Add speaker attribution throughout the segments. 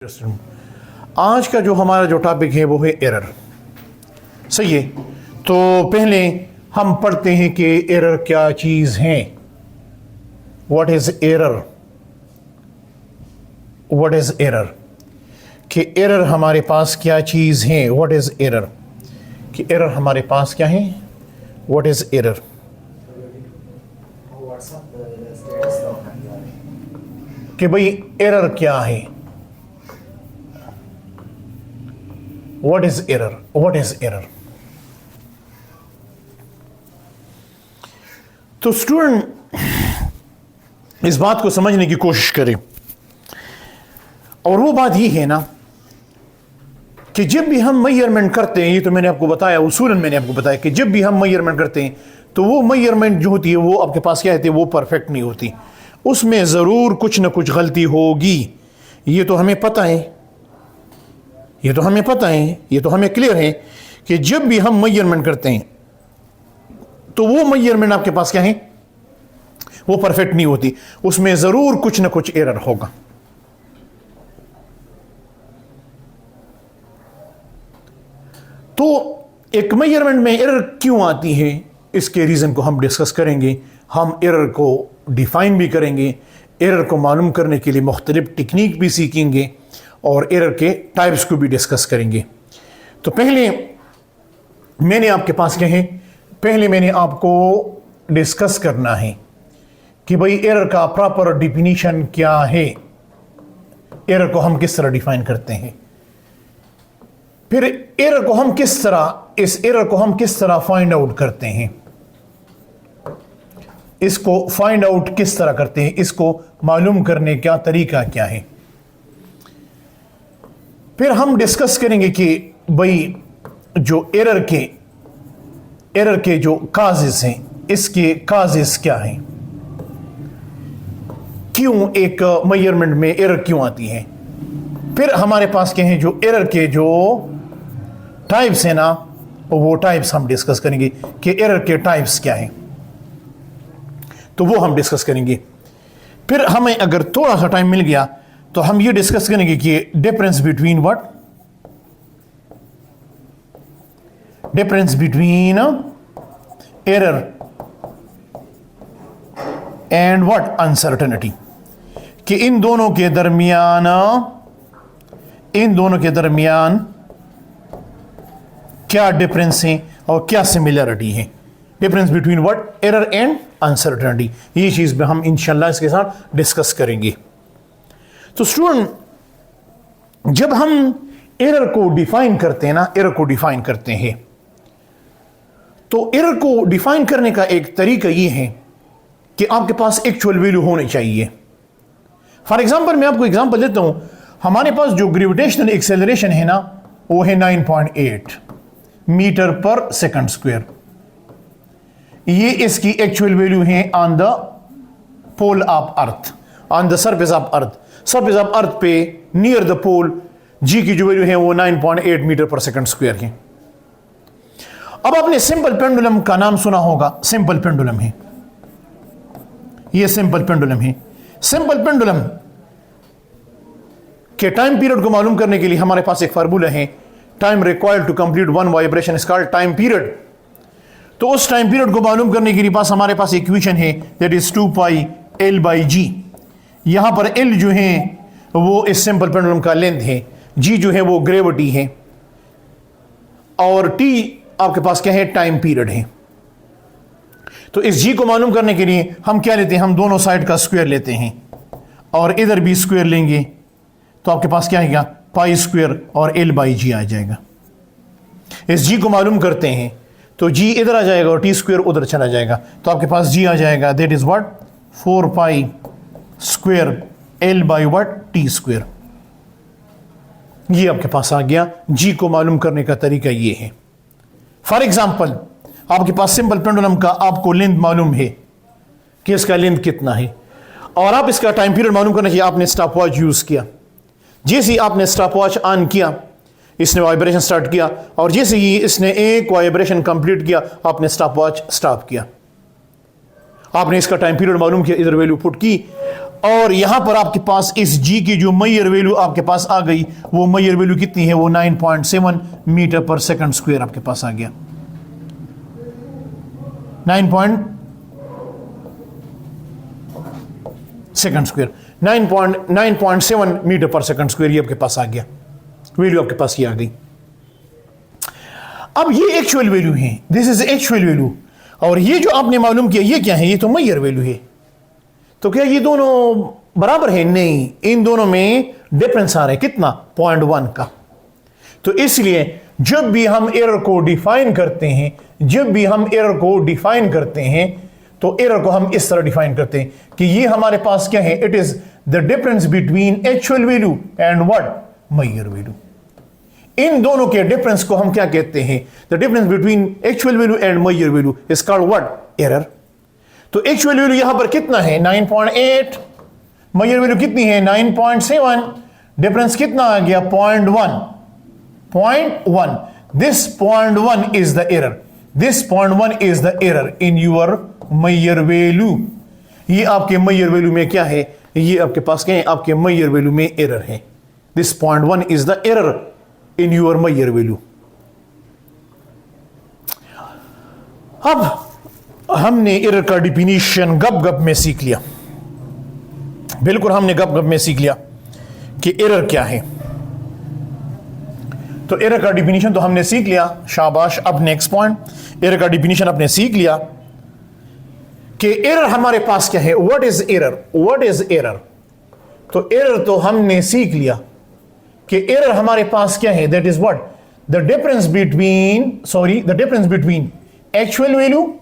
Speaker 1: आज का जो हमारा जो टॉपिक है वो है एरर। सही है, तो पहले हम पढ़ते हैं कि एरर क्या चीज़ है। What is error? What is error? कि एरर हमारे पास क्या चीज़ है। What is error? कि एरर हमारे पास क्या है। What is error? कि भाई एरर क्या है। What is error? What is error? तो स्टूडेंट इस बात को समझने की कोशिश करें, और वो बात ये है ना कि जब भी हम मेजरमेंट करते हैं, ये तो मैंने आपको बताया, उसूलन मैंने आपको बताया कि जब भी हम मेजरमेंट करते हैं तो वो मेजरमेंट जो होती है वो आपके पास क्या होती है, वो परफेक्ट नहीं होती, उसमें ज़रूर कुछ ना कुछ गलती होगी। ये तो हमें पता है, ये तो हमें पता है, ये तो हमें क्लियर है कि जब भी हम मेजरमेंट करते हैं तो वो मेजरमेंट आपके पास क्या है, वो परफेक्ट नहीं होती, उसमें जरूर कुछ ना कुछ एरर होगा। तो एक मेजरमेंट में एरर क्यों आती है, इसके रीजन को हम डिस्कस करेंगे। हम एरर को डिफाइन भी करेंगे, एरर को मालूम करने के लिए मुख्तलिफ टेक्निक भी सीखेंगे और एरर के टाइप्स को भी डिस्कस करेंगे। तो पहले मैंने आपके पास क्या है, पहले मैंने आपको डिस्कस करना है कि भाई एरर का प्रॉपर डिफिनीशन क्या है, एरर को हम किस तरह डिफाइन करते हैं, फिर एरर को हम किस तरह, इस एरर को हम किस तरह फाइंड आउट करते हैं, इसको फाइंड आउट किस तरह करते हैं, इसको मालूम करने का तरीका क्या है। फिर हम डिस्कस करेंगे कि भाई जो एरर के जो काजेस हैं, इसके काजेस क्या हैं, क्यों एक मेजरमेंट में एरर क्यों आती है। फिर हमारे पास क्या है, जो एरर के जो टाइप्स हैं ना, वो टाइप्स हम डिस्कस करेंगे कि एरर के टाइप्स क्या हैं, तो वो हम डिस्कस करेंगे। फिर हमें अगर थोड़ा सा टाइम मिल गया तो हम ये डिस्कस करेंगे कि difference between what, difference between error and what, uncertainty, कि इन दोनों के दरमियान क्या डिफरेंस है और क्या सिमिलरिटी है। Difference between what, error and uncertainty, ये चीज में हम इंशाल्लाह इसके साथ डिस्कस करेंगे। तो स्टूडेंट, जब हम एरर को डिफाइन करते हैं ना, एरर को डिफाइन करते हैं, तो एरर को डिफाइन करने का एक तरीका ये है कि आपके पास एक्चुअल वैल्यू होनी चाहिए। फॉर एग्जांपल मैं आपको एग्जांपल देता हूं, हमारे पास जो ग्रेविटेशनल एक्सेलरेशन है ना, वो है 9.8 मीटर पर सेकंड स्क्वायर। ये इसकी एक्चुअल वैल्यू है on the pole of earth, on the surface of earth. Surface of earth पे नियर द पोल जी की जो वैल्यू है वो 9.8 मीटर पर सेकंड स्क्वायर है। अब आपने सिंपल पेंडुलम का नाम सुना होगा, सिंपल पेंडुलम है, ये सिंपल पेंडुलम है। सिंपल पेंडुलम के टाइम पीरियड को मालूम करने के लिए हमारे पास एक फार्मूला है, time required to complete one vibration is called time period. तो उस टाइम पीरियड को मालूम करने के लिए पास हमारे पास इक्वेशन है, that is 2 pi L by G. यहां पर एल जो है वो इस सिंपल पेंडुलम का लेंथ है, जी जो है वो ग्रेविटी है, और टी आपके पास क्या है, टाइम पीरियड है। तो इस जी को मालूम करने के लिए हम क्या लेते हैं, हम दोनों साइड का स्क्वायर लेते हैं और इधर भी स्क्वायर लेंगे, तो आपके पास क्या आएगा, पाई स्क्वायर और एल बाई जी आ जाएगा। इस जी को मालूम करते हैं तो जी इधर आ जाएगा और टी स्क्वायर उधर चला जाएगा, तो आपके पास जी आ जाएगा, that is what 4 pi square L by what, T square. ये आपके पास आ गया। जी को मालूम करने का तरीका ये है। फॉर एग्जाम्पल, आपके पास सिंपल पेंडुलम का आपको लेंथ मालूम है कि इसका लेंथ कितना है, और आप इसका टाइम पीरियड मालूम करने के लिए आपने स्टॉप वॉच यूज किया। जैसे ही आपने स्टॉप वॉच ऑन किया, इसने वाइब्रेशन स्टार्ट किया, और जैसे ही इसने एक वाइब्रेशन कंप्लीट किया, आपने स्टॉप वॉच स्टॉप किया। आपने इसका टाइम पीरियड मालूम किया, इधर वैल्यू पुट की, और यहां पर आपके पास इस जी की जो मैयर वैल्यू आपके पास आ गई, वो मैयर वैल्यू कितनी है? वो 9.7 मीटर पर सेकंड स्क्वायर आपके पास आ गया। 9.7 मीटर पर सेकंड स्क्वायर ये आपके पास आ गया, वैल्यू आपके पास ये आ गई। अब ये एक्चुअल वैल्यू है, दिस इज एक्चुअल वैल्यू, और ये जो आपने मालूम किया ये क्या है? ये तो मैयर वैल्यू है। तो क्या ये दोनों बराबर है? नहीं, इन दोनों में डिफरेंस आ रहा है। कितना? 0.1 का। तो इसलिए जब भी हम एरर को डिफाइन करते हैं, तो एरर को हम इस तरह डिफाइन करते हैं कि ये हमारे पास क्या है? It is the difference between actual value and what? Measured value. इन दोनों के डिफरेंस को हम क्या कहते हैं? The difference between actual value and measured value is called what? Error. तो एक्चुअल वैल्यू यहां पर कितना है? 9.8। मैयर वैल्यू कितनी है? 9.7। डिफरेंस कितना आ गया? 0.1। This 0.1 is the error. This 0.1 is the error in your measured value. ये आपके मैयर वैल्यू में क्या है? ये आपके पास क्या है? आपके मैयर वैल्यू में एरर है। This 0.1 is the error in your measured value. अब हमने एरर का डिफिनीशन गप में सीख लिया। बिल्कुल हमने गप में सीख लिया कि एरर क्या है। तो एरर का डिफिनीशन तो हमने सीख लिया, शाबाश। अब नेक्स्ट पॉइंट, एरर का डिफिनीशन आपने सीख लिया कि एरर हमारे पास क्या है? What is error? What is error? तो एरर तो हमने सीख लिया कि एरर हमारे पास क्या है? That is what? The difference between actual value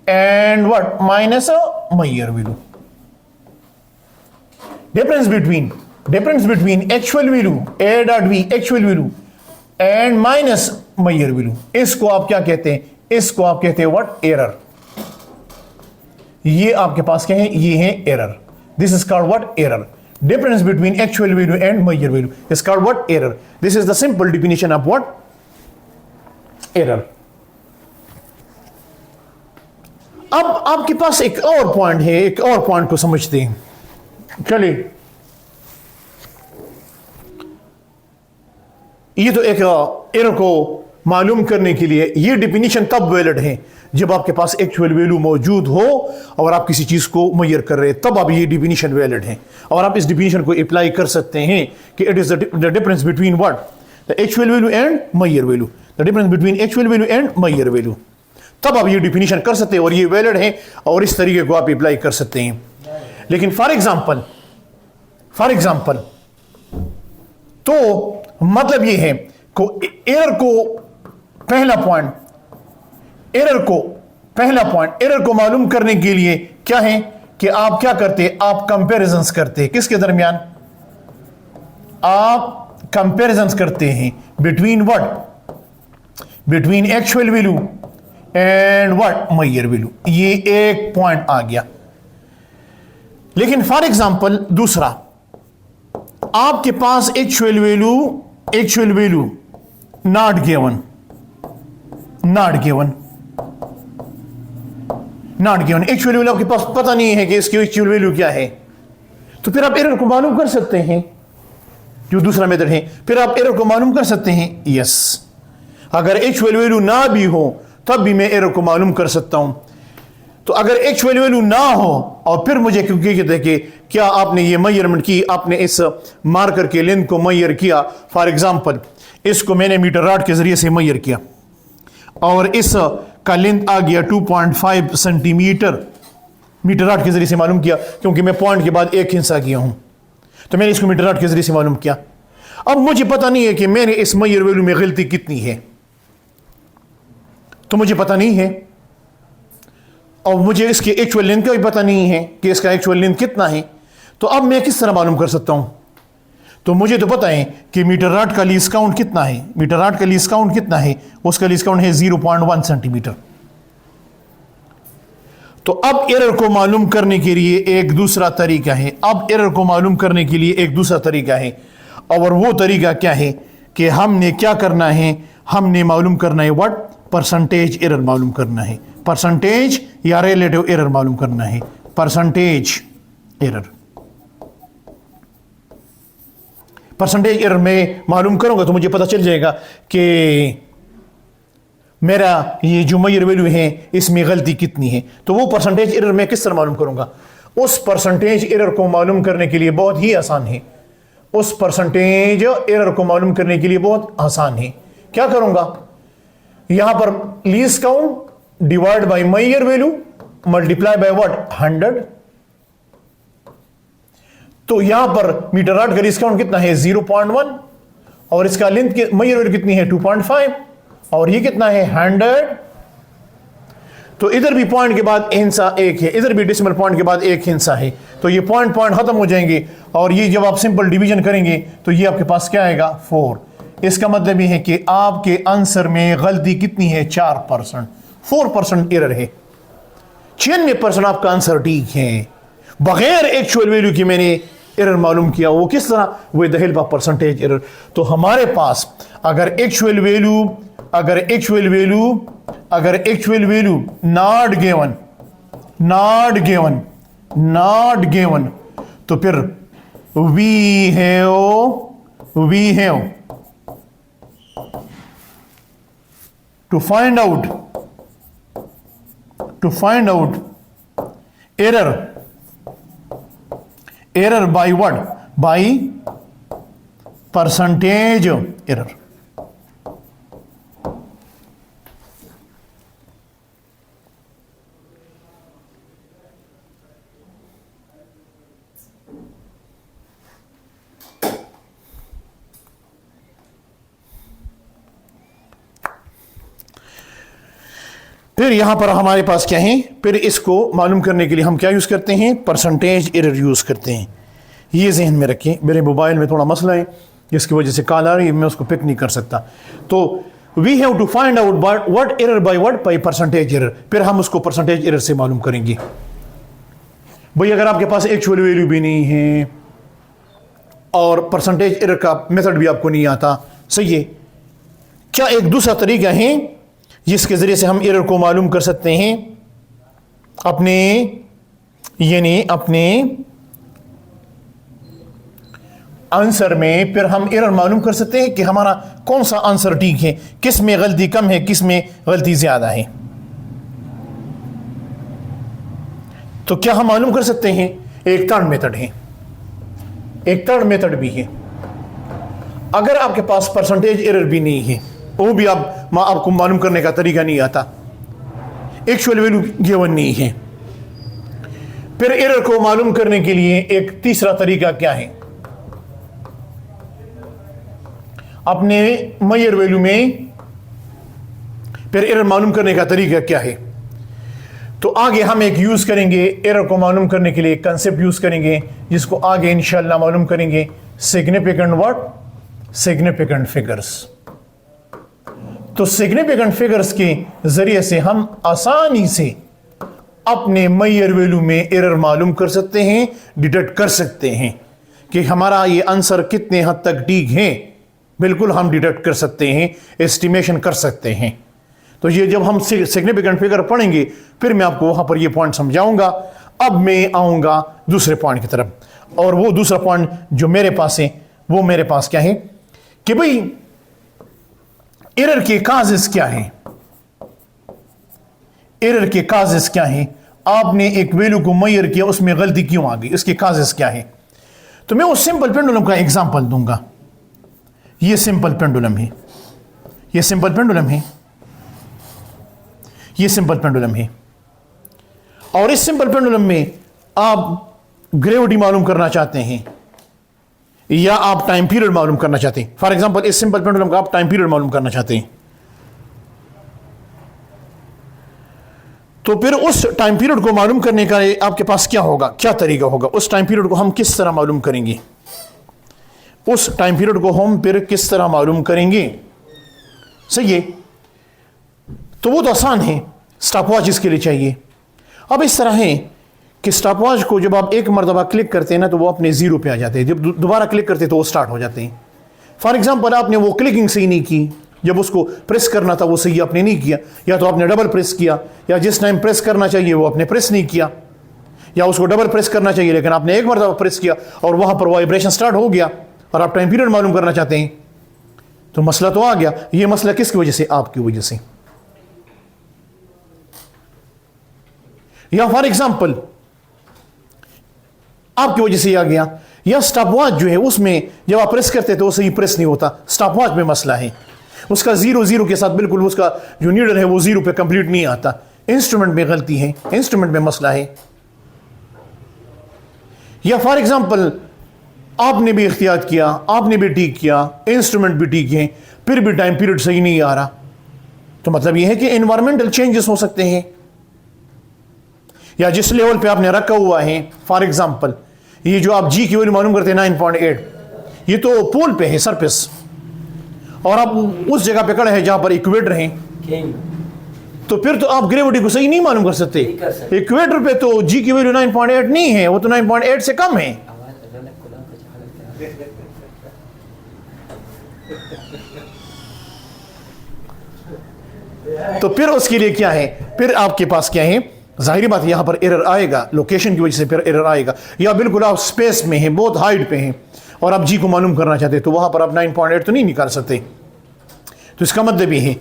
Speaker 1: and what? Minus measured value. Difference between actual value, A dot B, actual value and minus measured value. इसको आप क्या कहते हैं? इसको आप कहते हैं व्हाट? एरर। ये आपके पास क्या है? ये है error. This is called what? Error. Difference between actual value and measure value is called what? Error. This is the simple definition of what? Error. अब आपके पास एक और पॉइंट है, एक और पॉइंट को समझते हैं। चलिए, ये तो एक एरर को मालूम करने के लिए ये डिफिनीशन तब वैलिड है जब आपके पास एक्चुअल वैल्यू मौजूद हो और आप किसी चीज को मेजर कर रहे हैं, तब आप ये डिफिनीशन वैलिड है। और आप इस डिफिनीशन को अप्लाई कर सकते हैं कि it is the difference between what? The actual value and measure value. The difference between actual value and measure value. तब आप ये डिफिनीशन कर सकते हैं और ये वैलिड है और इस तरीके को आप अप्लाई कर सकते हैं। लेकिन फॉर एग्जाम्पल तो मतलब ये है को एरर को मालूम करने के लिए क्या है कि आप क्या करते हैं? आप कंपैरिजंस करते हैं। किसके दरमियान? आप कंपैरिजंस करते हैं between what? Between actual value and what? Measured value. ये एक पॉइंट आ गया। लेकिन फॉर एग्जांपल दूसरा, आपके पास actual value not given. Actual value आपके पास पता नहीं है कि इसकी एक्चुअल वैल्यू क्या है। तो फिर आप एरर को मालूम कर सकते हैं, जो दूसरा मेथड है। फिर आप एरर को मालूम कर सकते हैं। यस, अगर एक्चुअल वैल्यू ना भी हो तब भी मैं एरर को मालूम कर सकता हूं। तो अगर एक्चुअल वैल्यू ना हो और फिर मुझे क्योंकि देखिए क्या आपने ये मेजरमेंट की, आपने इस मार्कर के लेंथ को मेजर किया। फॉर एग्जांपल इसको मैंने मीटर रॉड के जरिए से मेजर किया और इस का लेंथ आ गया 2.5 सेंटीमीटर। मीटर रॉड के जरिए से मालूम किया क्योंकि मैं पॉइंट के बाद एक हिस्सा किया हूं, तो मैंने इसको मीटर रॉड के जरिए से मालूम किया। अब मुझे पता नहीं है कि मैंने इस मेजर वैल्यू में गलती कितनी है, तो मुझे पता नहीं है। और मुझे इसके एक्चुअल लेंथ का भी पता नहीं है कि इसका एक्चुअल लेंथ कितना है। तो अब मैं किस तरह मालूम कर सकता हूं? तो मुझे तो पता है कि मीटर रॉड का लीस्ट काउंट कितना है। मीटर रॉड का लीस्ट काउंट कितना है? उसका लीस्ट काउंट है 0.1 सेंटीमीटर। तो अब एरर को मालूम करने के लिए एक दूसरा तरीका है। और वो तरीका क्या है कि हमने क्या करना है? हमने मालूम करना है व्हाट? परसेंटेज एरर मालूम करना है। परसेंटेज या रिलेटिव एरर मालूम करना है। Percentage error. परसेंटेज एरर में मालूम करूंगा तो मुझे पता चल जाएगा कि मेरा ये जो मेजर वैल्यू है इसमें गलती कितनी है। तो वो परसेंटेज एरर मैं किस तरह मालूम करूंगा? उस परसेंटेज एरर को मालूम करने के लिए बहुत ही आसान है। उस परसेंटेज एरर को मालूम करने के लिए बहुत आसान है। क्या करूंगा? यहां पर least count divide by measured value multiply by what 100। तो यहां पर मीटर रॉड का लीस्ट काउंट कितना है 0.1 और इसका लेंथ मेजर वैल्यू कितनी है 2.5 और ये कितना है 100। तो इधर भी पॉइंट के बाद हिस्सा एक है, इधर भी डेसिमल पॉइंट के बाद एक हिस्सा है। तो ये पॉइंट खत्म हो जाएंगे और ये जब आप सिंपल डिवीजन करेंगे तो ये आपके पास क्या आएगा 4। इसका मतलब ये है कि आपके आंसर में गलती कितनी है 4%। 4% एरर है। 96% आपका आंसर ठीक है बगैर एक्चुअल वैल्यू की। मैंने एरर मालूम किया वो किस तरह? With the help of percentage error. तो हमारे पास अगर एक्चुअल वैल्यू नॉट गिवन तो फिर we have to find out error by what? By percentage error. फिर यहां पर हमारे पास क्या है? फिर इसको मालूम करने के लिए हम क्या यूज करते हैं? परसेंटेज एरर यूज करते हैं। ये जहन में रखें। मेरे मोबाइल में थोड़ा मसला है जिसकी वजह से कॉल आ रही है, मैं उसको पिक नहीं कर सकता। तो we have to find out what error by what by percentage error. फिर हम उसको परसेंटेज एरर से मालूम करेंगे। भाई अगर आपके पास एक्चुअल वैल्यू भी नहीं है और परसेंटेज एरर का मेथड भी आपको नहीं आता, सही है, क्या एक दूसरा तरीका है जिसके जरिए से हम एरर को मालूम कर सकते हैं अपने आंसर में? फिर हम एरर मालूम कर सकते हैं कि हमारा कौन सा आंसर ठीक है, किस में गलती कम है, किस में गलती ज्यादा है। तो क्या हम मालूम कर सकते हैं? एक थर्ड मेथड है, एक थर्ड मेथड भी है। अगर आपके पास परसेंटेज एरर भी नहीं है, वो भी आपको मालूम करने का तरीका नहीं आता, एक्चुअल वैल्यू गिवन नहीं है, फिर एरर को मालूम करने के लिए एक तीसरा तरीका क्या है? अपने मेजर वैल्यू में फिर एरर मालूम करने का तरीका क्या है? तो आगे हम एक यूज करेंगे एरर को मालूम करने के लिए, एक कंसेप्ट यूज करेंगे जिसको आगे इंशाल्लाह मालूम करेंगे। Significant figures. तो सिग्निफिकेंट फिगर्स के जरिए से हम आसानी से अपने मेजर वैल्यू में एरर मालूम कर सकते हैं, डिटेक्ट कर सकते हैं कि हमारा ये आंसर कितने हद तक ठीक है। बिल्कुल हम डिटेक्ट कर सकते हैं, एस्टिमेशन कर सकते हैं। तो ये जब हम सिग्निफिकेंट फिगर पढ़ेंगे फिर मैं आपको वहां पर ये पॉइंट समझाऊंगा। अब मैं आऊंगा दूसरे पॉइंट की तरफ, और वो दूसरा पॉइंट जो मेरे पास है वो मेरे पास क्या है कि भाई एरर के काजेस क्या है? एरर के काजेस क्या है? आपने एक वैल्यू को मेजर किया, उसमें गलती क्यों आ गई, इसके काजेस क्या है? तो मैं उस सिंपल पेंडुलम का एग्जांपल दूंगा। ये सिंपल पेंडुलम है, ये सिंपल पेंडुलम है, ये सिंपल पेंडुलम है। और इस सिंपल पेंडुलम में आप ग्रेविटी मालूम करना चाहते हैं या आप टाइम पीरियड मालूम करना चाहते हैं। फॉर एग्जांपल इस सिंपल पेंडुलम का आप टाइम पीरियड मालूम करना चाहते हैं, तो फिर उस टाइम पीरियड को मालूम करने का आपके पास क्या होगा, क्या तरीका होगा? उस टाइम पीरियड को हम किस तरह मालूम करेंगे? उस टाइम पीरियड को हम फिर किस तरह मालूम करेंगे? सही है, तो वो तो आसान है। स्टॉपवॉच इसके लिए चाहिए। अब इस तरह है कि स्टॉपवॉच को जब आप एक मरतबा क्लिक करते हैं ना तो वो अपने जीरो पे आ जाते हैं, जब दोबारा क्लिक करते हैं तो वो स्टार्ट हो जाते हैं। फॉर एग्जांपल आपने वो क्लिकिंग सही नहीं की, जब उसको प्रेस करना था वो सही आपने नहीं किया, या तो आपने डबल प्रेस किया, या जिस टाइम प्रेस करना चाहिए वो आपने प्रेस नहीं किया, या उसको डबल प्रेस करना चाहिए, लेकिन आपने एक मरतबा प्रेस किया और वहां पर वाइब्रेशन स्टार्ट हो गया और आप टाइम पीरियड मालूम करना चाहते हैं, तो मसला तो आ गया। ये मसला किसकी वजह से? आपकी वजह से। या फॉर एग्जाम्पल आपकी वजह से आ गया। या स्टॉप वॉच जो है उसमें जब आप प्रेस करते तो वो सही प्रेस नहीं होता, स्टॉप वॉच में मसला है, उसका 0 के साथ बिल्कुल उसका जो नीडल है वो 0 पे कंप्लीट नहीं आता। इंस्ट्रूमेंट में गलती है, इंस्ट्रूमेंट में मसला है। या फॉर एग्जाम्पल आपने भी इख्तियार किया, आपने भी ठीक किया, इंस्ट्रूमेंट भी ठीक है, फिर भी टाइम पीरियड सही नहीं आ रहा, तो मतलब यह है कि एनवायरमेंटल चेंजेस हो सकते हैं। या जिस लेवल पे आपने रखा हुआ है, फॉर एग्जाम्पल ये जो आप जी की वैल्यू मालूम करते हैं 9.8, ये तो पोल पे है, सरफेस, और आप उस जगह पे खड़े हैं जहां पर इक्वेटर है, तो फिर तो आप ग्रेविटी को सही नहीं मालूम कर सकते। इक्वेटर पे तो जी की वैल्यू 9.8 नहीं है, वो तो 9.8 से कम है। तो फिर उसके लिए क्या है? फिर आपके पास क्या है? जाहिर बात है यहां पर एरर आएगा, लोकेशन की वजह से फिर एरर आएगा। या बिल्कुल आप स्पेस में हैं, बहुत हाइट पे हैं और आप जी को मालूम करना चाहते हैं, तो वहां पर आप 9.8 तो नहीं निकाल सकते। तो इसका मतलब ये है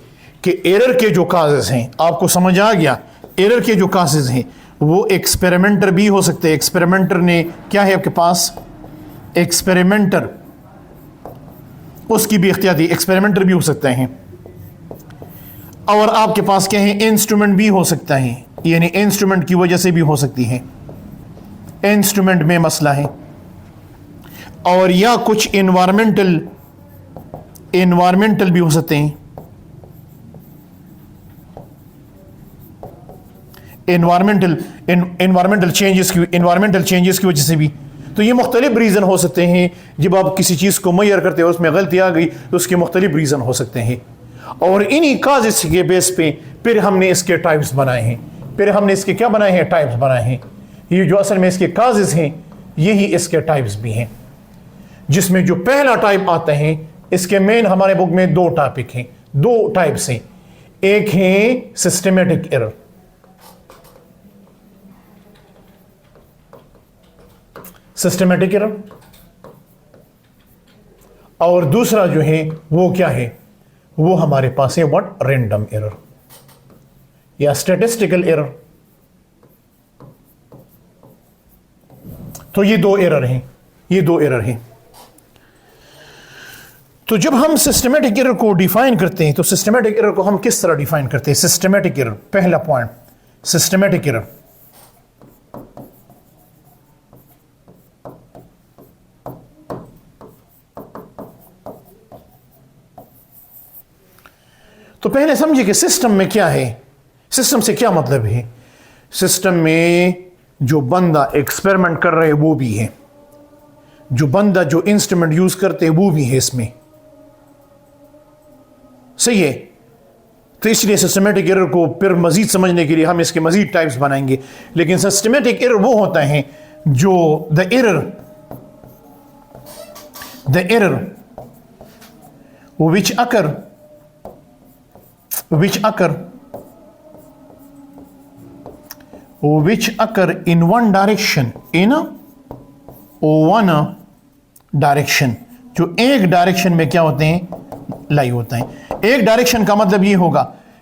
Speaker 1: कि एरर के जो काजेज हैं, आपको समझ आ गया, एरर के जो काजेज हैं वो एक्सपेरिमेंटर भी हो सकते हैं। एक्सपेरिमेंटर ने क्या है आपके पास? एक्सपेरिमेंटर, उसकी भी इख्तियार, एक्सपेरिमेंटर भी हो सकते हैं। और आपके पास क्या है? इंस्ट्रूमेंट भी हो सकता है, यानी इंस्ट्रूमेंट की वजह से भी हो सकती है, इंस्ट्रूमेंट में मसला है। और या कुछ एनवायरमेंटल भी हो सकते हैं, एनवायरमेंटल चेंजेस की वजह से भी। तो ये मुख्तलिफ रीज़न हो सकते हैं। जब आप किसी चीज़ को मैयर करते हो उसमें गलती आ गई तो उसके मुख्तलिफ रीज़न हो सकते हैं, और इन्हीं काजेस के बेस पे फिर हमने इसके टाइप्स बनाए हैं। फिर हमने इसके क्या बनाए हैं? टाइप्स बनाए हैं। ये जो असल में इसके काजेस हैं यही इसके टाइप्स भी हैं, जिसमें जो पहला टाइप आता है, इसके मेन हमारे बुक में 2 टॉपिक हैं, 2 टाइप्स हैं। एक है सिस्टमेटिक एरर, सिस्टमेटिक एरर, और दूसरा जो है वो क्या है? वो हमारे पास है व्हाट? रैंडम एरर या स्टैटिस्टिकल एरर। तो ये 2 एरर हैं, ये 2 एरर हैं। तो जब हम सिस्टमेटिक एरर को डिफाइन करते हैं, तो सिस्टमेटिक एरर को हम किस तरह डिफाइन करते हैं? सिस्टमेटिक एरर, पहला पॉइंट, सिस्टमेटिक एरर तो पहले समझिए कि सिस्टम में क्या है, सिस्टम से क्या मतलब है। सिस्टम में जो बंदा एक्सपेरिमेंट कर रहे हैं वो भी है, जो बंदा जो इंस्ट्रूमेंट यूज करते हैं वो भी है इसमें, सही है। तो इसलिए सिस्टमेटिक एरर को फिर मजीद समझने के लिए हम इसके मजीद टाइप्स बनाएंगे। लेकिन सिस्टमेटिक एरर वो होता है जो the error which occur in one direction, जो एक डायरेक्शन में क्या होते हैं? लाई होता है। एक डायरेक्शन का मतलब ये होगा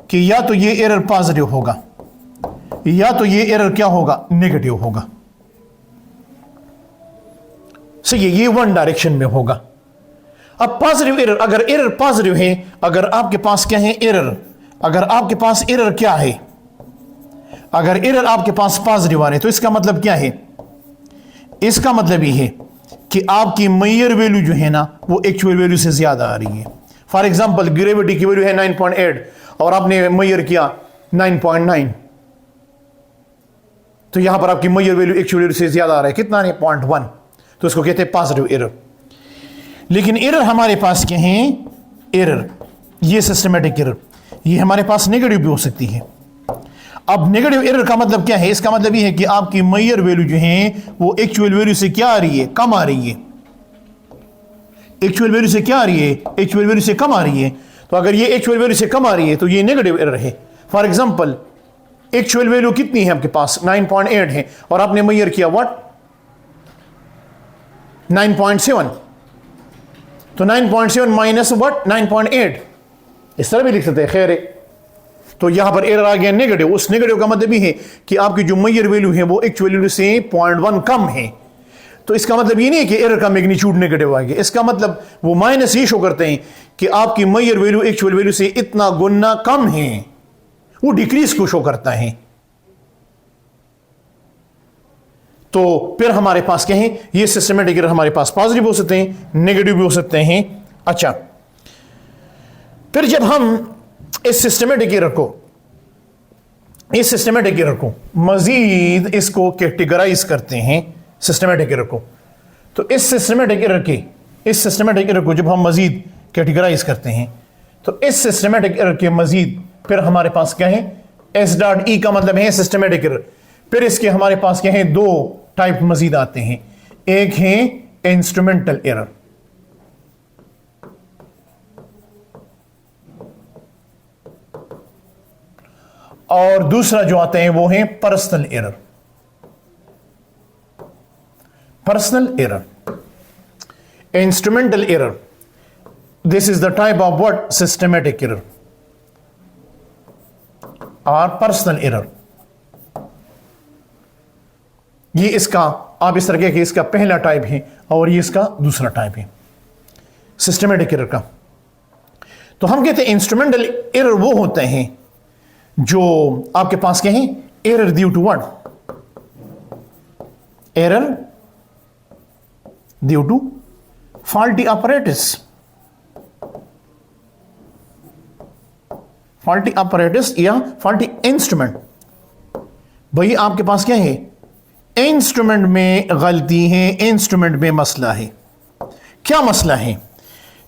Speaker 1: कि या तो ये एरर पॉजिटिव होगा या तो ये एरर क्या होगा? नेगेटिव होगा, सही है। ये वन डायरेक्शन में होगा। अब पॉजिटिव एरर, अगर एरर पॉजिटिव है, अगर आपके पास क्या है? एरर, अगर आपके पास एरर क्या है? अगर एरर आपके पास पॉजिटिव आ रहे तो इसका मतलब क्या है? इसका मतलब ये है कि आपकी मेजर वैल्यू जो है ना वो एक्चुअल वैल्यू से ज्यादा आ रही है। फॉर एग्जांपल ग्रेविटी की वैल्यू है 9.8 और आपने मेजर किया 9.9, तो यहां पर आपकी मेजर वैल्यू एक्चुअल वैल्यू से ज्यादा आ रहा है। कितना है? 0.1, तो इसको कहते हैं पॉजिटिव एरर। लेकिन एरर हमारे पास क्या है? एरर, ये सिस्टमेटिक एरर, ये हमारे पास नेगेटिव भी हो सकती है। अब नेगेटिव एरर का मतलब क्या है? इसका मतलब ये है कि आपकी मेजर वैल्यू जो है वो एक्चुअल वैल्यू से क्या आ रही है? कम आ रही है। एक्चुअल वैल्यू से क्या आ रही है? एक्चुअल वैल्यू से कम आ रही है। तो अगर ये एक्चुअल वैल्यू से कम आ रही है तो ये नेगेटिव एरर है। फॉर एग्जांपल एक्चुअल वैल्यू कितनी है आपके पास 9.8 है और आपने मेजर किया व्हाट 9.7, तो 9.7 माइनस व्हाट 9.8, इस तरह भी लिख सकते हैं। खैर है, तो यहां पर एरर आ गया नेगेटिव। उस नेगेटिव का मतलब ये है कि आपकी जो मेजर वैल्यू है वो एक्चुअल वैल्यू से 0.1 कम है। तो इसका मतलब ये नहीं है कि एरर का मैग्नीट्यूड नेगेटिव आ गया, इसका मतलब वो माइनस ये शो करते हैं कि आपकी मेजर वैल्यू एक्चुअल वैल्यू से इतना गुना कम है, वो डिक्रीज को शो करता है। तो फिर हमारे पास क्या है, ये सिस्टमेटिक एरर हमारे पास पॉजिटिव हो सकते हैं, नेगेटिव भी हो सकते हैं। अच्छा, फिर जब हम इस सिस्टमेटिक एरर को मजीद इसको कैटेगराइज करते हैं सिस्टमेटिक एरर को, तो इस सिस्टमेटिक एरर को जब हम मजीद कैटेगराइज करते हैं तो इस सिस्टमेटिक एरर के मजीद फिर हमारे पास क्या है, एस डॉट ई का मतलब है सिस्टमेटिक एरर। फिर इसके हमारे पास क्या है, दो टाइप मजीद आते हैं, एक है इंस्ट्रूमेंटल एरर और दूसरा जो आते हैं वो है personal error. Instrumental error, this is the type of what systematic error और पर्सनल एरर। ये इसका आप इस तरह के इसका पहला टाइप है और ये इसका दूसरा टाइप है सिस्टमेटिक एरर का। तो हम कहते हैं इंस्ट्रूमेंटल एरर वो होते हैं जो आपके पास क्या है, error due to what, error due to faulty apparatus या फॉल्टी इंस्ट्रूमेंट। भाई आपके पास क्या है, इंस्ट्रूमेंट में गलती है, इंस्ट्रूमेंट में मसला है। क्या मसला है,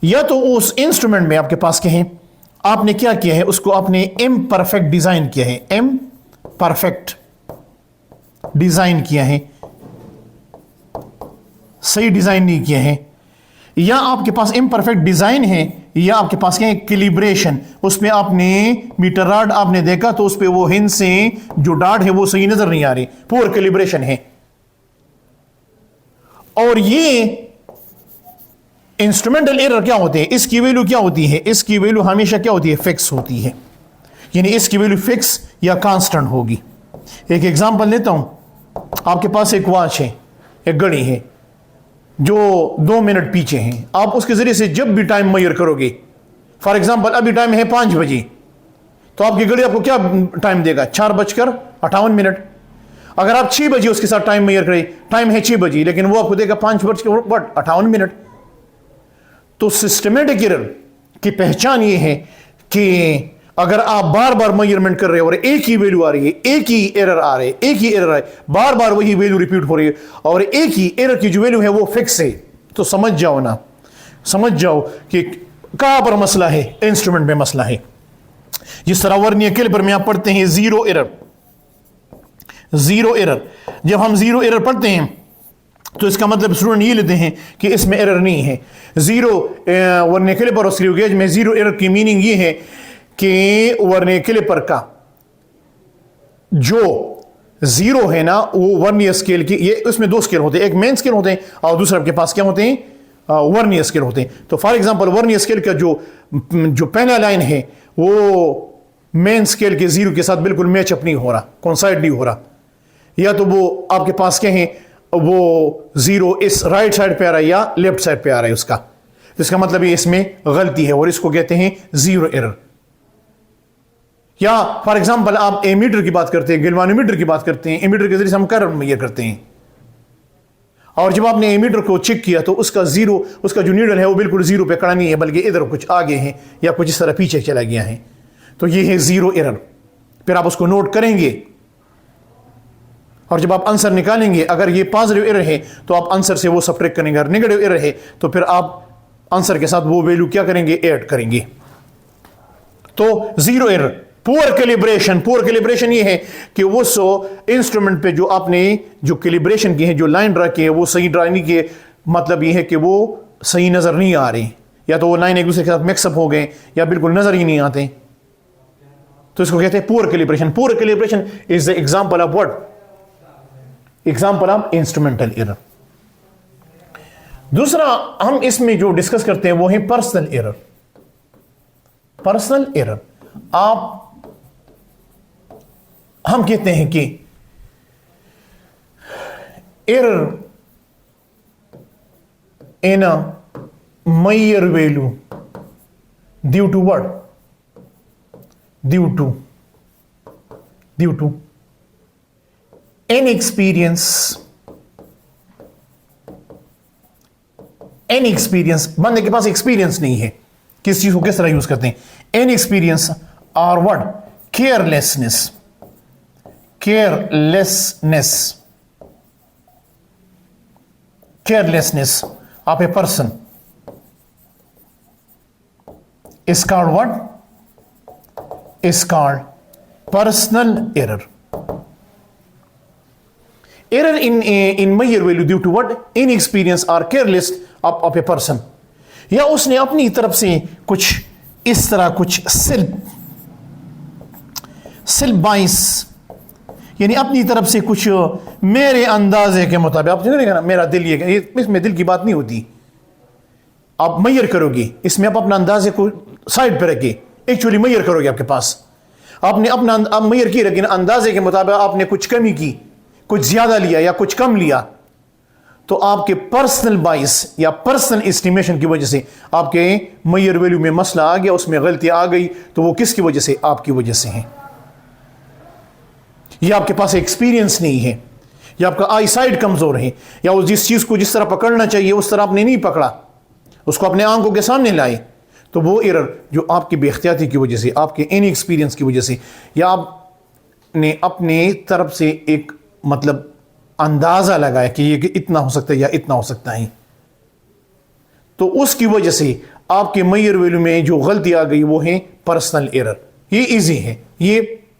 Speaker 1: या तो उस इंस्ट्रूमेंट में आपके पास क्या है, आपने क्या किया है, उसको आपने इम्परफेक्ट डिजाइन किया है, इम्परफेक्ट डिजाइन किया है, सही डिजाइन नहीं किया है, या आपके पास इम्परफेक्ट डिजाइन है, या आपके पास क्या है कैलिब्रेशन, उसमें आपने मीटर रॉड आपने देखा तो उस पे वो हिंद से जो डाट है वो सही नजर नहीं आ रही, पुअर कैलिब्रेशन है। और ये इंस्ट्रूमेंटल एरर क्या होते हैं, इसकी वैल्यू क्या होती है, इसकी वैल्यू हमेशा क्या होती है, फिक्स होती है, यानी इसकी वैल्यू फिक्स या कांस्टेंट होगी। एक एग्जांपल लेता हूं, आपके पास एक वॉच है, एक घड़ी है जो 2 मिनट पीछे है, आप उसके जरिए से जब भी टाइम मेजर करोगे, फॉर एग्जांपल अभी टाइम है 5 बजे, तो आपकी घड़ी आपको क्या टाइम देगा, 4:58। अगर आप 6 बजे उसके साथ टाइम मेजर करें, टाइम है 6 बजे लेकिन वो आपको देगा 5:58। तो सिस्टमेटिक एरर की पहचान ये है कि अगर आप बार बार मेजरमेंट कर रहे हो और एक ही वैल्यू आ रही है, एक ही एरर आ रही है, एक ही एरर आ रही है, बार बार वही वैल्यू रिपीट हो रही है और एक ही एरर की जो वैल्यू है वो फिक्स है, तो समझ जाओ कि कहां पर मसला है, इंस्ट्रूमेंट में मसला है। जिस तरह वर्नियर कैलिपर में आप पढ़ते हैं जीरो एरर, जब हम जीरो एरर पढ़ते हैं तो इसका मतलब स्टूडेंट ये लेते हैं कि इसमें एरर नहीं है। जीरो वर्नियर कैलिपर और स्क्रू गेज में जीरो एरर की मीनिंग ये है कि वर्नियर कैलिपर का जो जीरो है ना, वो वर्नियर स्केल की, ये उसमें 2 स्केल होते हैं, एक मेन स्केल होते हैं और दूसरा आपके पास क्या होते हैं, वर्नियर स्केल होते हैं। तो फॉर एग्जांपल वर्नियर स्केल का जो पहला लाइन है वो मेन स्केल के जीरो के साथ बिल्कुल मैचअप नहीं हो रहा, कोइंसाइड नहीं हो रहा, या तो वो आपके पास क्या है, वो जीरो इस राइट साइड पे आ रहा है या लेफ्ट साइड पे आ रहा है उसका, तो इसका मतलब ये इसमें गलती है और इसको कहते हैं जीरो एरर। या फॉर एग्जांपल आप एमीटर की बात करते हैं, गैल्वानोमीटर की बात करते हैं, एमीटर के जरिए हम करंट मेजर करते हैं और जब आपने एमीटर को चेक किया तो उसका जो नीडल है वो बिल्कुल जीरो पे खड़ा नहीं है, बल्कि इधर कुछ आगे है या कुछ इस तरह पीछे चला गया है, तो ये है जीरो एरर। फिर आप उसको नोट करेंगे और जब आप आंसर निकालेंगे, अगर ये पॉजिटिव एरर है तो आप आंसर से वो सब्ट्रैक्ट करेंगे, अगर नेगेटिव एरर है तो फिर आप आंसर के साथ वो वैल्यू क्या करेंगे, ऐड करेंगे। तो जीरो एरर। पुअर कैलिब्रेशन ये है कि वो इंस्ट्रूमेंट पे जो आपने जो कैलिब्रेशन की है, जो लाइन ड्रा की है, वो सही ड्रा नहीं किए, मतलब ये है कि वो सही नजर नहीं आ रही, या तो वो लाइन एक दूसरे के साथ मिक्सअप हो गए या बिल्कुल नजर ही नहीं आते। तो इसको कहते हैं poor calibration. Poor calibration is the example of what? Example of instrumental error. दूसरा हम इसमें जो डिस्कस करते हैं वो है पर्सनल एरर। पर्सनल एरर हम कहते हैं कि error in a measured value due to what? Due to inexperience. बंदे के पास एक्सपीरियंस नहीं है किस चीज को किस तरह यूज करते हैं। इनएक्सपीरियंस और what? Carelessness of a person is called what? Is called personal error. Error in measure value due to what? Inexperience or careless of a person. या उसने अपनी तरफ से कुछ इस तरह कुछ सेल्फ बाइस, यानी अपनी तरफ से कुछ मेरे अंदाजे के मुताबिक, आप समझ रहे हैं ना, मेरा दिल ये, इसमें दिल की बात नहीं होती। आप मैयर करोगे, इसमें आप अपना अंदाजे को साइड पर रखिए, एक्चुअली मैयर करोगे। आपके पास आपने अपना आप मैयर की, लेकिन अंदाजे के मुताबिक आपने कुछ कमी की, कुछ ज्यादा लिया या कुछ कम लिया, तो आपके पर्सनल बाइस या पर्सनल एस्टिमेशन की वजह से आपके मैयर वैल्यू में मसला आ गया, उसमें गलती आ गई। तो वो किसकी वजह से? आपकी वजह से है। या आपके पास एक्सपीरियंस नहीं है, या आपका आई साइड कमजोर है, या उस जिस चीज को जिस तरह पकड़ना चाहिए उस तरह आपने नहीं पकड़ा, उसको अपने आंखों के सामने लाए, तो वो एरर जो आपकी बेख्तियाती की वजह से, आपके इनएक्सपीरियंस की वजह से, या आपने अपने तरफ से एक मतलब अंदाजा लगाया कि ये इतना हो सकता है या इतना हो सकता है, तो उसकी वजह से आपके मैयर वैल्यू में जो गलती आ गई वो है पर्सनल एरर। ये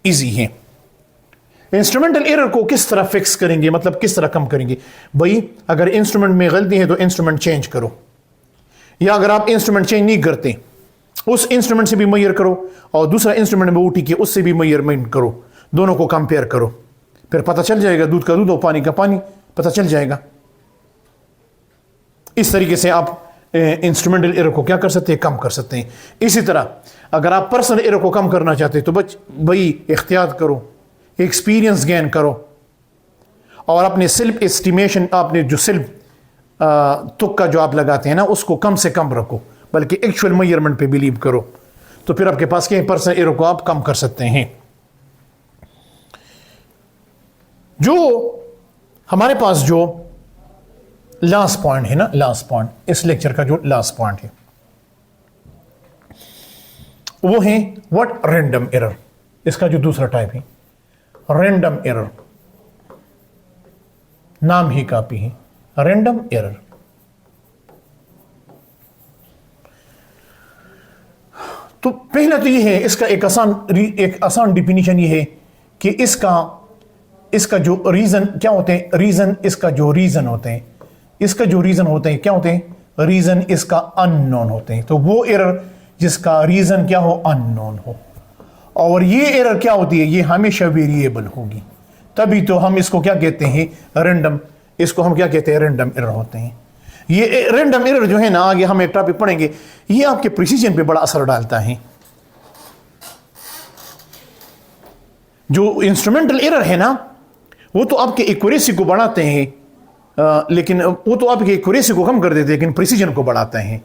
Speaker 1: इजी है। इंस्ट्रूमेंटल एरर को किस तरह फिक्स करेंगे, मतलब किस तरह कम करेंगे? भाई अगर इंस्ट्रूमेंट में गलती है तो इंस्ट्रूमेंट चेंज करो, या अगर आप इंस्ट्रूमेंट चेंज नहीं करते, उस इंस्ट्रूमेंट से भी मैयर करो और दूसरा इंस्ट्रूमेंट में उठी के उससे भी मैयरमेंट करो, दोनों को कंपेयर करो, फिर पता चल जाएगा, दूध का दूध और पानी का पानी पता चल जाएगा। इस तरीके से आप इंस्ट्रूमेंटल एरर को क्या कर सकते हैं? कम कर सकते हैं। इसी तरह अगर आप पर्सनल एरर को कम करना चाहते हैं तो भाई एहतियात करो, एक्सपीरियंस गेन करो, और अपने सेल्फ एस्टिमेशन, आपने जो सेल्फ तुक्का जो आप लगाते हैं ना, उसको कम से कम रखो, बल्कि एक्चुअल मेजरमेंट पे बिलीव करो। तो फिर आपके पास क्या पर्सनल एरर को आप कम कर सकते हैं। जो हमारे पास जो लास्ट पॉइंट है ना, लास्ट पॉइंट इस लेक्चर का जो लास्ट पॉइंट है वो है व्हाट? Random error. इसका जो दूसरा टाइप है रैंडम एरर, नाम ही काफी है, रैंडम एरर। तो पहला तो ये है, इसका एक आसान डिफिनीशन ये है कि इसका जो रीजन क्या होते हैं, इसका जो रीजन होते हैं क्या होते हैं? रीजन इसका अननोन होते हैं। तो वो एरर जिसका रीजन क्या हो? अननोन हो। और ये एरर क्या होती है? ये हमेशा वेरिएबल होगी, तभी तो हम इसको क्या कहते हैं? रैंडम। इसको हम क्या कहते हैं? रैंडम एरर होते हैं। ये रैंडम एरर जो है ना, आगे हम एक टॉपिक पढ़ेंगे, ये आपके प्रिसीजन पे बड़ा असर डालता है। जो इंस्ट्रूमेंटल एरर है ना, वो तो आपके एक्यूरेसी को बढ़ाते हैं, लेकिन वो तो आपकी एक्यूरेसी को कम कर देते हैं, लेकिन प्रिसीजन को बढ़ाते हैं।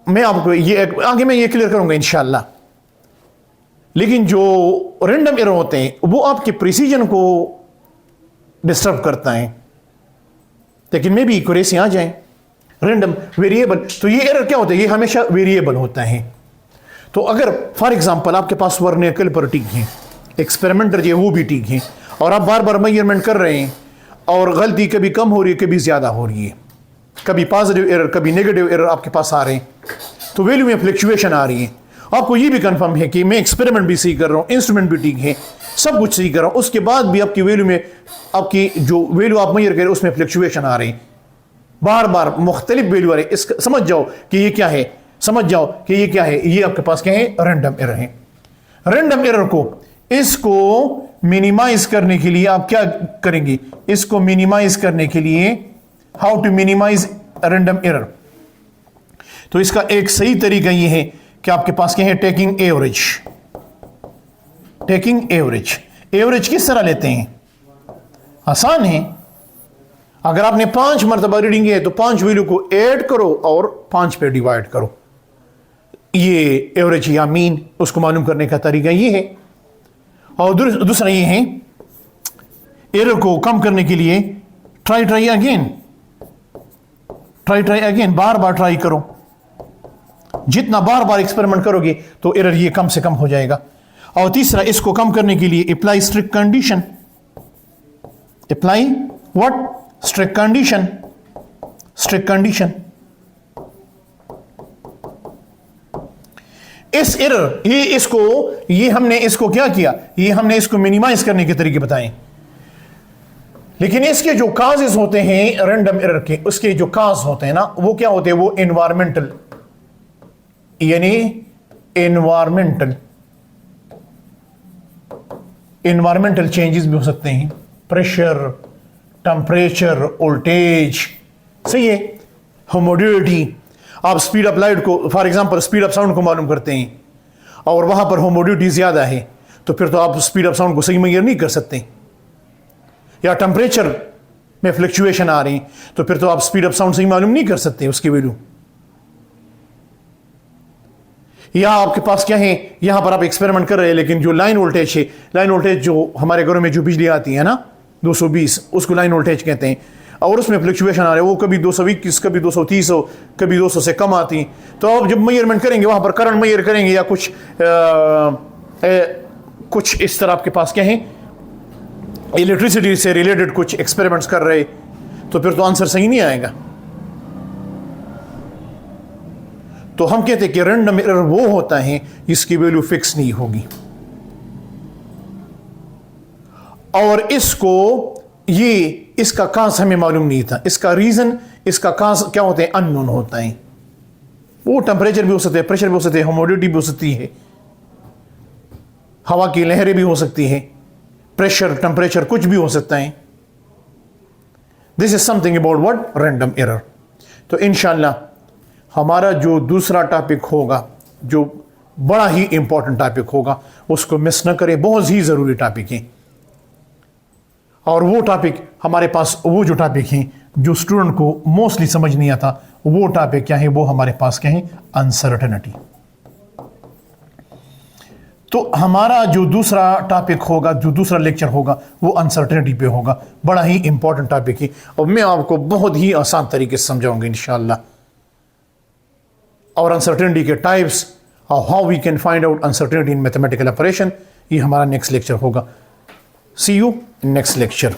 Speaker 1: मैं आपको ये आगे मैं ये क्लियर करूंगा इंशाल्लाह। लेकिन जो रैंडम एरर होते हैं वो आपके प्रिसीजन को डिस्टर्ब करता है, लेकिन मे भी एक्यूरेसी आ जाए। रैंडम वेरिएबल, तो ये एरर क्या होता है? ये हमेशा वेरिएबल होता है। तो अगर फॉर एग्जांपल आपके पास वर्नियर कैलिपर ठीक है, एक्सपेरिमेंटर जो है वो भी ठीक है, और आप बार बार मेजरमेंट कर रहे हैं और गलती कभी कम हो रही है, कभी ज़्यादा हो रही है, कभी पॉजिटिव एरर कभी नेगेटिव एरर आपके पास आ रहे हैं, तो वैल्यू में फ्लक्चुएशन आ रही है। आपको ये भी कंफर्म है कि मैं एक्सपेरिमेंट भी सही कर रहा हूँ, इंस्ट्रूमेंट भी ठीक है, सब कुछ सही कर रहा हूँ, उसके बाद भी आपकी वैल्यू में, आपकी जो वैल्यू आप मेजर कर रहे हैं उसमें फ्लक्चुएशन आ रही है, बार बार मुख्तलिफ वैल्यू आ रही है। इसका समझ जाओ कि ये क्या है, ये आपके पास क्या है? रैंडम एरर है। रैंडम एरर को इसको मिनिमाइज करने के लिए आप क्या करेंगे? इसको मिनिमाइज करने के लिए how to minimise random error, तो इसका एक सही तरीका यह है कि आपके पास क्या है? Taking average. Taking average, average किस तरह लेते हैं? आसान है। अगर आपने 5 मरतबा रीडिंग है तो 5 वैल्यू को ऐड करो और 5 पे डिवाइड करो। ये एवरेज या मीन, उसको मालूम करने का तरीका ये है। और दूसरा ये है एरर को कम करने के लिए ट्राई अगेन, बार बार ट्राई करो। जितना बार बार एक्सपेरिमेंट करोगे तो एरर ये कम से कम हो जाएगा। और तीसरा, इसको कम करने के लिए apply strict condition. Apply what? Strict condition. इस एरर ये हमने इसको क्या किया? ये हमने इसको मिनिमाइज करने के तरीके बताए। लेकिन इसके जो काजेस होते हैं रैंडम एरर के, उसके जो काज होते हैं ना, वो क्या होते हैं? वो एनवायरमेंटल, यानी एनवायरमेंटल चेंजेस भी हो सकते हैं। प्रेशर, टेम्परेचर, वोल्टेज, सही है, होमोड्यूलिटी। आप स्पीड ऑफ लाइट को, for example speed of sound को मालूम करते हैं और वहां पर होमोड्यूलिटी ज्यादा है, तो फिर तो आप स्पीड ऑफ साउंड को सही मेजर नहीं कर सकते। या टेम्परेचर में फ्लक्चुएशन आ रही, तो फिर तो आप स्पीड ऑफ साउंड सही मालूम नहीं कर सकते उसकी वैल्यू। या आपके पास क्या है, यहां पर आप एक्सपेरिमेंट कर रहे हैं, लेकिन जो लाइन वोल्टेज है, लाइन वोल्टेज जो हमारे घरों में जो बिजली आती है ना 220, उसको लाइन वोल्टेज कहते हैं, और उसमें फ्लक्चुएशन आ रहे हैं, वो कभी 221, कभी 230 हो, कभी 200 से कम आती। तो आप जब मेजरमेंट करेंगे, वहां पर करंट मेजर करेंगे या कुछ इस तरह आपके पास क्या है, इलेक्ट्रिसिटी से रिलेटेड कुछ एक्सपेरिमेंट्स कर रहे, तो फिर तो आंसर सही नहीं आएगा। तो हम कहते हैं कि रैंडम एरर वो होता है जिसकी वैल्यू फिक्स नहीं होगी, और इसका काज हमें मालूम नहीं था। इसका रीजन, इसका काज क्या होते हैं? अननोन होता है। वो टेम्परेचर भी हो सकते हैं, प्रेशर भी हो सकते हैं, ह्यूमिडिटी भी हो सकती है, हवा की लहरें भी हो सकती है, प्रेशर, टेम्परेचर कुछ भी हो सकता है। This is something about what? Random error. तो इंशाल्लाह हमारा जो दूसरा टॉपिक होगा, जो बड़ा ही इंपॉर्टेंट टॉपिक होगा, उसको मिस न करें, बहुत ही जरूरी टॉपिक है। और वो टॉपिक हमारे पास, वो जो टॉपिक है जो स्टूडेंट को मोस्टली समझ नहीं आता, वो टॉपिक क्या है? वो हमारे पास क्या है? अनसर्टेनिटी। तो हमारा जो दूसरा टॉपिक होगा, जो दूसरा लेक्चर होगा, वो अनसर्टेनिटी पे होगा। बड़ा ही इंपॉर्टेंट टॉपिक है और मैं आपको बहुत ही आसान तरीके से समझाऊंगा इंशाअल्लाह। और अनसर्टेनिटी के टाइप्स और how we can find out uncertainty in mathematical operation, ये हमारा नेक्स्ट लेक्चर होगा। See you in next lecture.